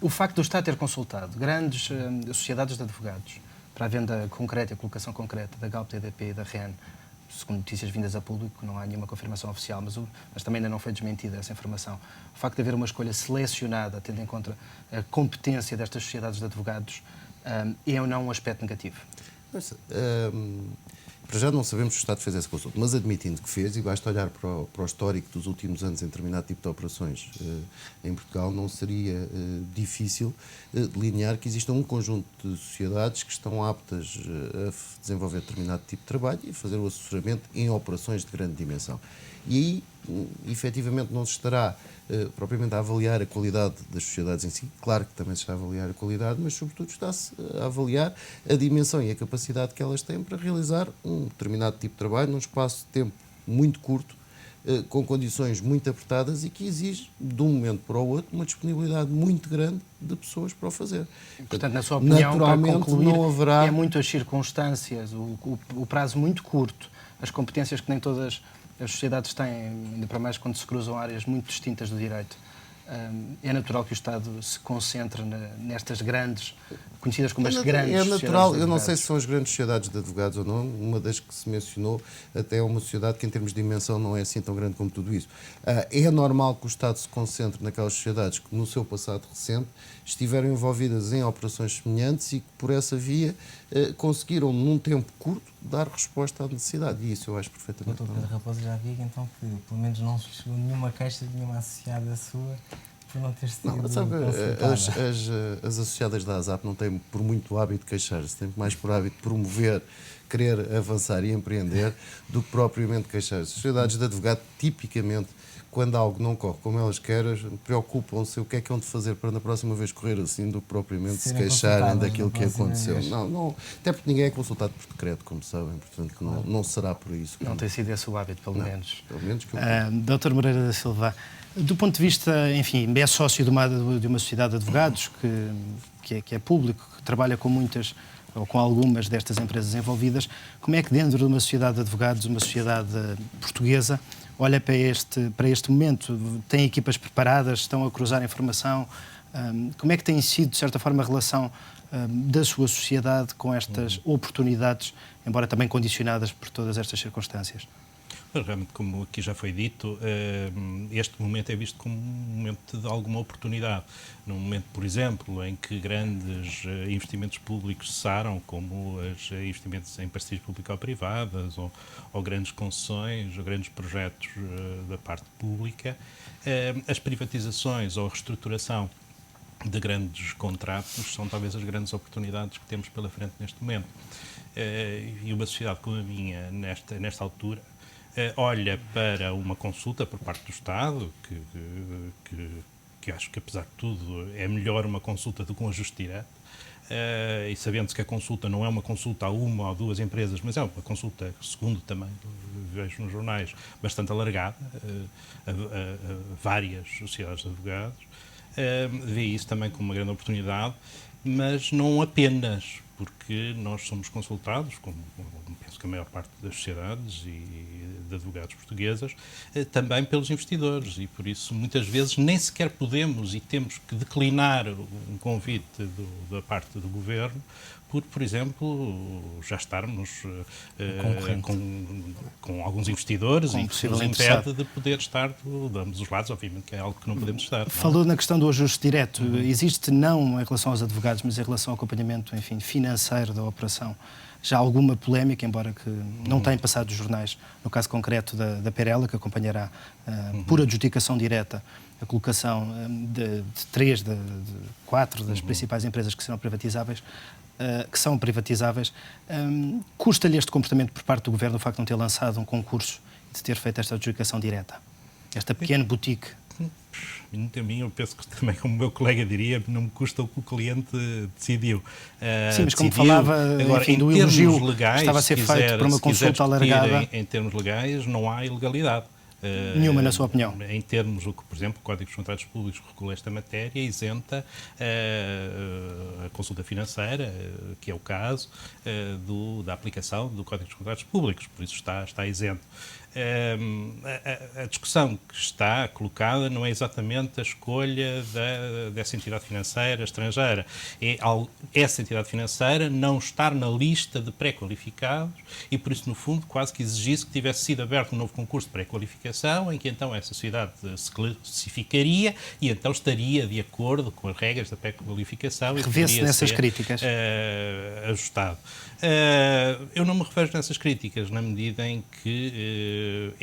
O facto do Estado ter consultado grandes sociedades de advogados para a venda concreta e a colocação concreta da Galp, da EDP e da REN, segundo notícias vindas a público, não há nenhuma confirmação oficial, mas também ainda não foi desmentida essa informação. O facto de haver uma escolha selecionada, tendo em conta a competência destas sociedades de advogados, é ou não um aspecto negativo? Para já não sabemos se o Estado fez essa consulta, mas admitindo que fez, e basta olhar para o histórico dos últimos anos em determinado tipo de operações em Portugal, não seria difícil delinear que existe um conjunto de sociedades que estão aptas a desenvolver determinado tipo de trabalho e a fazer o assessoramento em operações de grande dimensão. E aí, efetivamente, não se estará propriamente a avaliar a qualidade das sociedades em si. Claro que também se está a avaliar a qualidade, mas sobretudo está-se a avaliar a dimensão e a capacidade que elas têm para realizar um determinado tipo de trabalho num espaço de tempo muito curto, com condições muito apertadas e que exige, de um momento para o outro, uma disponibilidade muito grande de pessoas para o fazer. Portanto, na sua opinião, naturalmente, para concluir, não haverá... é muito as circunstâncias, o prazo muito curto, as competências que nem todas as sociedades têm, ainda para mais quando se cruzam áreas muito distintas do direito. É natural que o Estado se concentre nestas grandes, conhecidas como as grandes sociedades. É natural, eu não sei se advogados. são as grandes sociedades de advogados ou não, uma das que se mencionou até é uma sociedade que em termos de dimensão não é assim tão grande como tudo isso. É normal que o Estado se concentre naquelas sociedades que no seu passado recente estiveram envolvidas em operações semelhantes e que por essa via conseguiram num tempo curto dar resposta à necessidade, e isso eu acho perfeitamente normal. O Dr. Pedro Raposo já vi então que pelo menos não chegou nenhuma queixa de nenhuma associada sua por não ter sido consultada. As associadas da ASAP não têm por muito hábito de queixar-se, têm mais por hábito de promover, querer avançar e empreender do que propriamente queixar-se. As sociedades de advogado, tipicamente, quando algo não corre como elas querem, preocupam-se o que é que hão de fazer para na próxima vez correr assim, do que propriamente se queixarem daquilo que aconteceu. Não, até porque ninguém é consultado por decreto, como sabem, portanto não será por isso. Não tem sido esse o hábito, pelo menos. Pelo menos que eu... Dr. Moreira da Silva, do ponto de vista, enfim, é sócio de uma sociedade de advogados que é público, que trabalha com muitas ou com algumas destas empresas envolvidas, como é que dentro de uma sociedade de advogados, uma sociedade portuguesa, olha para este momento? Tem equipas preparadas? Estão a cruzar informação? Como é que tem sido, de certa forma, a relação da sua sociedade com estas oportunidades, embora também condicionadas por todas estas circunstâncias? Realmente, como aqui já foi dito, este momento é visto como um momento de alguma oportunidade. Num momento, por exemplo, em que grandes investimentos públicos cessaram, como os investimentos em parcerias público-privadas, ou grandes concessões, ou grandes projetos da parte pública, as privatizações ou a reestruturação de grandes contratos são talvez as grandes oportunidades que temos pela frente neste momento. E uma sociedade como a minha, nesta altura, olha para uma consulta por parte do Estado, que acho que, apesar de tudo, é melhor uma consulta do que um ajuste direto, e sabendo-se que a consulta não é uma consulta a uma ou duas empresas, mas é uma consulta, segundo também vejo nos jornais, bastante alargada, a várias sociedades de advogados, vê isso também como uma grande oportunidade, mas não apenas, porque nós somos consultados, como penso que a maior parte das sociedades e de advogados portuguesas, também pelos investidores, e por isso muitas vezes nem sequer podemos e temos que declinar um convite da parte do Governo por exemplo, já estarmos com alguns investidores e que nos impede de poder estar de ambos os lados, obviamente que é algo que não podemos estar. Falou na questão do ajuste direto. Existe, não em relação aos advogados, mas em relação ao acompanhamento, enfim, financeiro da operação, já alguma polémica, embora que não tenha passado dos jornais, no caso concreto da Perela, que acompanhará por adjudicação direta a colocação de quatro das principais empresas que serão privatizáveis, custa-lhe este comportamento por parte do Governo, o facto de não ter lançado um concurso e de ter feito esta adjudicação direta? Esta pequena boutique. A mim, eu penso que também, como o meu colega diria, não me custa o que o cliente decidiu. Sim, mas como falava, agora, enfim, do elogio legais, estava a ser feito por uma consulta alargada. Em termos legais, não há ilegalidade. Nenhuma, na sua opinião? Em termos, por exemplo, o Código dos Contratos Públicos regula esta matéria, isenta a consulta financeira, que é o caso, da aplicação do Código dos Contratos Públicos, por isso está isento. A discussão que está colocada não é exatamente a escolha dessa entidade financeira estrangeira. É essa entidade financeira não estar na lista de pré-qualificados e, por isso, no fundo, quase que exigisse que tivesse sido aberto um novo concurso de pré-qualificação em que, então, essa sociedade se classificaria e, então, estaria de acordo com as regras da pré-qualificação e revê-se nessas ser, críticas. Ajustado. Eu não me revejo nessas críticas na medida em que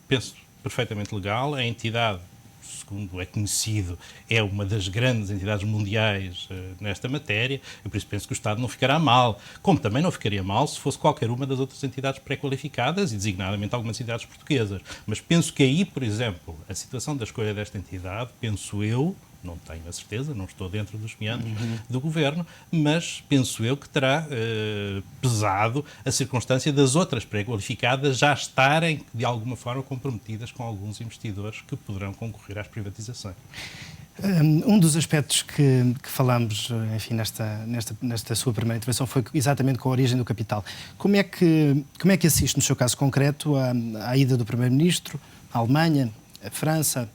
penso, perfeitamente legal. A entidade, segundo é conhecido, é uma das grandes entidades mundiais nesta matéria, e por isso penso que o Estado não ficará mal, como também não ficaria mal se fosse qualquer uma das outras entidades pré-qualificadas, e designadamente algumas entidades portuguesas. Mas penso que aí, por exemplo, a situação da escolha desta entidade, penso eu, não tenho a certeza, não estou dentro dos meandros do Governo, mas penso eu que terá pesado a circunstância das outras pré-qualificadas já estarem, de alguma forma, comprometidas com alguns investidores que poderão concorrer às privatizações. Um dos aspectos que falámos, enfim, nesta sua primeira intervenção foi exatamente com a origem do capital. Como é que assiste, no seu caso concreto, à ida do Primeiro-Ministro, à Alemanha, à França,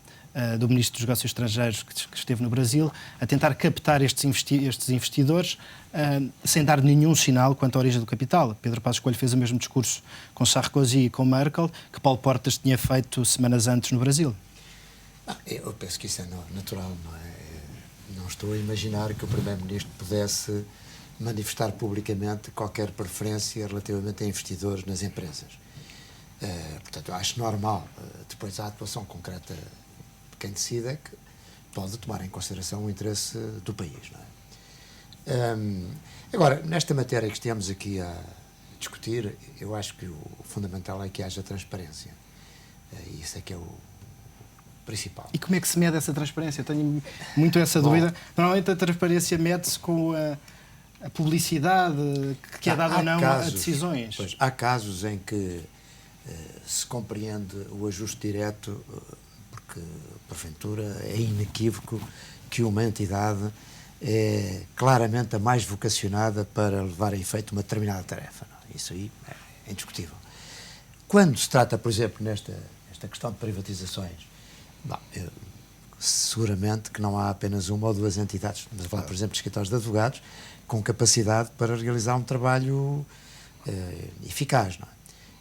do Ministro dos Negócios Estrangeiros que esteve no Brasil, a tentar captar estes investidores sem dar nenhum sinal quanto à origem do capital? Pedro Passos Coelho fez o mesmo discurso com Sarkozy e com Merkel que Paulo Portas tinha feito semanas antes no Brasil. Eu penso que isso é natural, não é? Não estou a imaginar que o Primeiro-Ministro pudesse manifestar publicamente qualquer preferência relativamente a investidores nas empresas. Portanto, eu acho normal. Depois, a atuação concreta quem decide é que pode tomar em consideração o interesse do país, não é? Agora, nesta matéria que estamos aqui a discutir, eu acho que o fundamental é que haja transparência. Isso é que é o principal. E como é que se mede essa transparência? Eu tenho muito essa dúvida. Normalmente a transparência mede-se com a publicidade que é dada ou não a decisões. Pois, há casos em que se compreende o ajuste direto porque, porventura, é inequívoco que uma entidade é claramente a mais vocacionada para levar a efeito uma determinada tarefa. Não? Isso aí é indiscutível. Quando se trata, por exemplo, nesta questão de privatizações, seguramente que não há apenas uma ou duas entidades, mas a falar, por exemplo, de escritórios de advogados, com capacidade para realizar um trabalho eficaz. Não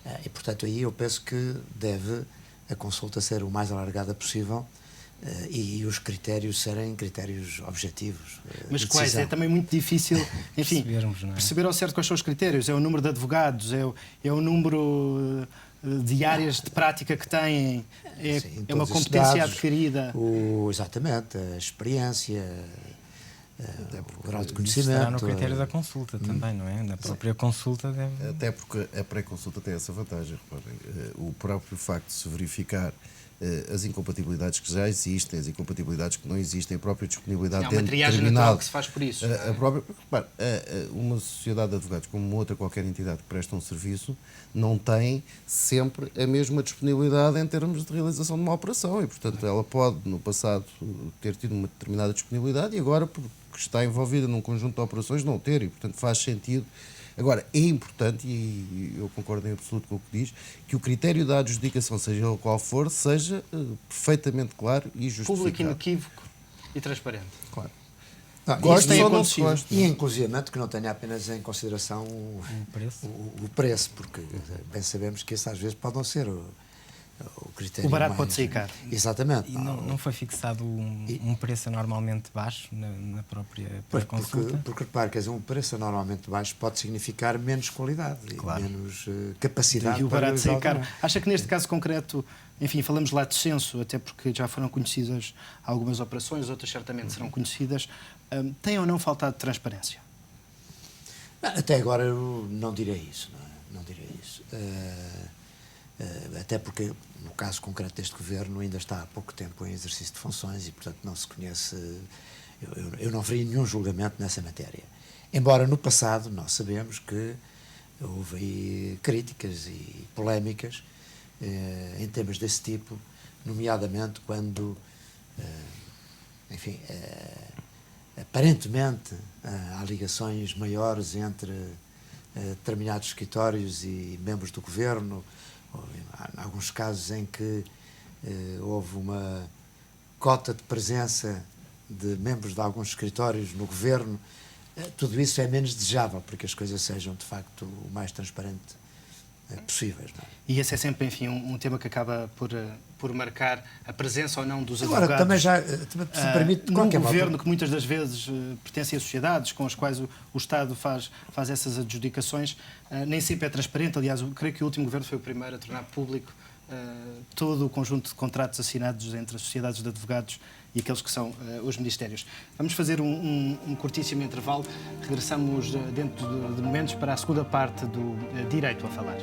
é? E, portanto, aí eu penso que deve a consulta ser o mais alargada possível e os critérios serem critérios objetivos. Mas quais? É também muito difícil, enfim, perceber ao certo quais são os critérios. É o número de advogados, é o número de áreas de prática que têm, é uma competência adquirida. Exatamente, a experiência, o grau de conhecimento. Está no critério da consulta também, não é? Na própria consulta deve... Até porque a pré-consulta tem essa vantagem. Reparem, o próprio facto de se verificar as incompatibilidades que já existem, as incompatibilidades que não existem, a própria disponibilidade de determinado que se faz por isso. Uma sociedade de advogados, como outra qualquer entidade que presta um serviço, não tem sempre a mesma disponibilidade em termos de realização de uma operação e, portanto, ela pode, no passado, ter tido uma determinada disponibilidade e agora, porque está envolvida num conjunto de operações, não ter e, portanto, faz sentido. Agora, é importante, e eu concordo em absoluto com o que diz, que o critério da adjudicação, seja ele qual for, seja perfeitamente claro e justificado. Público, inequívoco e transparente. Claro. Gosto ou não se gosta. E, inclusivamente, que não tenha apenas em consideração o preço, porque bem sabemos que esse às vezes pode não ser o critério. O barato pode sair caro. Exatamente. E não foi fixado um preço anormalmente baixo na própria consulta? Porque repare, quer dizer, um preço anormalmente baixo pode significar menos qualidade e menos capacidade. E o barato sair caro. Acha que neste caso concreto, enfim, falamos lá de censo, até porque já foram conhecidas algumas operações, outras certamente serão conhecidas, tem ou não faltado transparência? Até agora eu não direi isso. Não direi isso. Até porque, no caso concreto deste governo, ainda está há pouco tempo em exercício de funções e, portanto, não se conhece. Eu não faria nenhum julgamento nessa matéria. Embora, no passado, nós sabemos que houve aí críticas e polémicas em temas desse tipo, nomeadamente quando, enfim, aparentemente há ligações maiores entre determinados escritórios e membros do governo, Há alguns casos em que houve uma cota de presença de membros de alguns escritórios no governo. Tudo isso é menos desejável, porque as coisas sejam, de facto, o mais transparente possíveis. Não é? E esse é sempre, enfim, um tema que acaba por marcar a presença ou não dos Agora, advogados. também se permite, de num qualquer modo, governo que muitas das vezes pertence a sociedades com as quais o Estado faz essas adjudicações, nem sempre é transparente. Aliás, eu creio que o último governo foi o primeiro a tornar público todo o conjunto de contratos assinados entre as sociedades de advogados e aqueles que são os ministérios. Vamos fazer um curtíssimo intervalo. Regressamos dentro de momentos para a segunda parte do Direito a Falar.